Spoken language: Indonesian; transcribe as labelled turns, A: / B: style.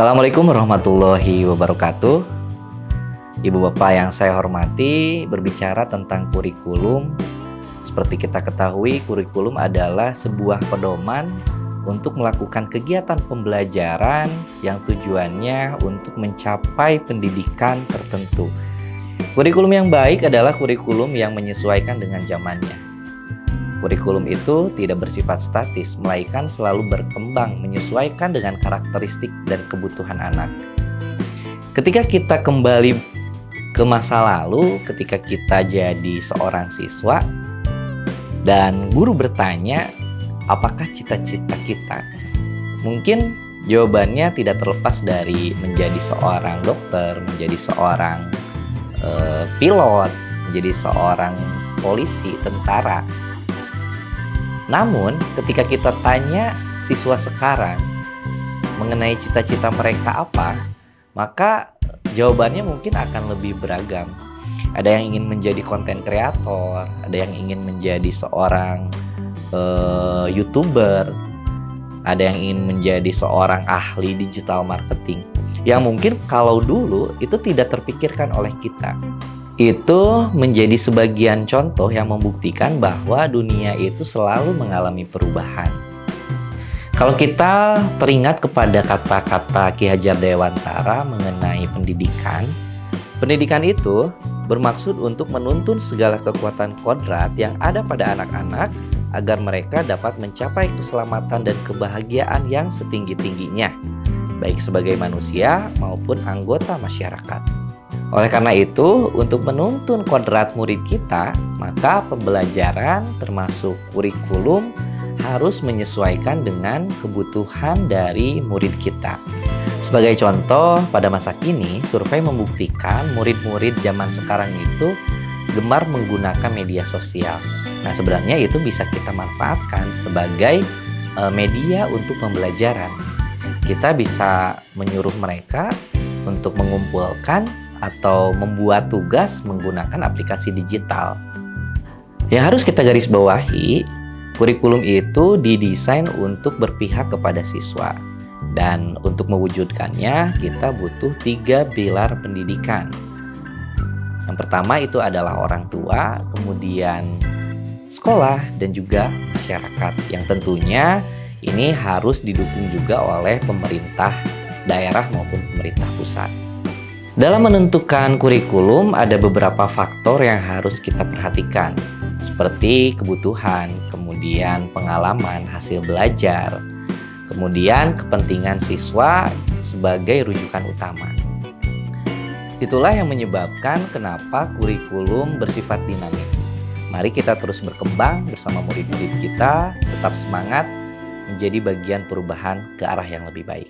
A: Assalamualaikum warahmatullahi wabarakatuh. Ibu bapak yang saya hormati, berbicara tentang kurikulum. Seperti kita ketahui, kurikulum adalah sebuah pedoman untuk melakukan kegiatan pembelajaran yang tujuannya untuk mencapai pendidikan tertentu. Kurikulum yang baik adalah kurikulum yang menyesuaikan dengan zamannya. Kurikulum itu tidak bersifat statis, melainkan selalu berkembang menyesuaikan dengan karakteristik dan kebutuhan anak. Ketika kita kembali ke masa lalu, ketika kita jadi seorang siswa dan guru bertanya, apakah cita-cita kita? Mungkin jawabannya tidak terlepas dari menjadi seorang dokter, menjadi seorang pilot, menjadi seorang polisi, tentara. Namun, ketika kita tanya siswa sekarang mengenai cita-cita mereka apa, maka jawabannya mungkin akan lebih beragam. Ada yang ingin menjadi konten kreator, ada yang ingin menjadi seorang YouTuber, ada yang ingin menjadi seorang ahli digital marketing. Yang mungkin kalau dulu itu tidak terpikirkan oleh kita. Itu menjadi sebagian contoh yang membuktikan bahwa dunia itu selalu mengalami perubahan. Kalau kita teringat kepada kata-kata Ki Hajar Dewantara mengenai pendidikan, pendidikan itu bermaksud untuk menuntun segala kekuatan kodrat yang ada pada anak-anak agar mereka dapat mencapai keselamatan dan kebahagiaan yang setinggi-tingginya, baik sebagai manusia maupun anggota masyarakat. Oleh karena itu, untuk menuntun kodrat murid kita, maka pembelajaran termasuk kurikulum harus menyesuaikan dengan kebutuhan dari murid kita. Sebagai contoh, pada masa kini, survei membuktikan murid-murid zaman sekarang itu gemar menggunakan media sosial. Nah, sebenarnya itu bisa kita manfaatkan sebagai media untuk pembelajaran. Kita bisa menyuruh mereka untuk mengumpulkan atau membuat tugas menggunakan aplikasi digital. Yang harus kita garis bawahi, kurikulum itu didesain untuk berpihak kepada siswa. Dan untuk mewujudkannya, kita butuh 3 pilar pendidikan. Yang pertama itu adalah orang tua, kemudian sekolah, dan juga masyarakat. Yang tentunya ini harus didukung juga oleh pemerintah daerah maupun pemerintah pusat. Dalam menentukan kurikulum, ada beberapa faktor yang harus kita perhatikan, seperti kebutuhan, kemudian pengalaman, hasil belajar, kemudian kepentingan siswa sebagai rujukan utama. Itulah yang menyebabkan kenapa kurikulum bersifat dinamis. Mari kita terus berkembang bersama murid-murid kita, tetap semangat menjadi bagian perubahan ke arah yang lebih baik.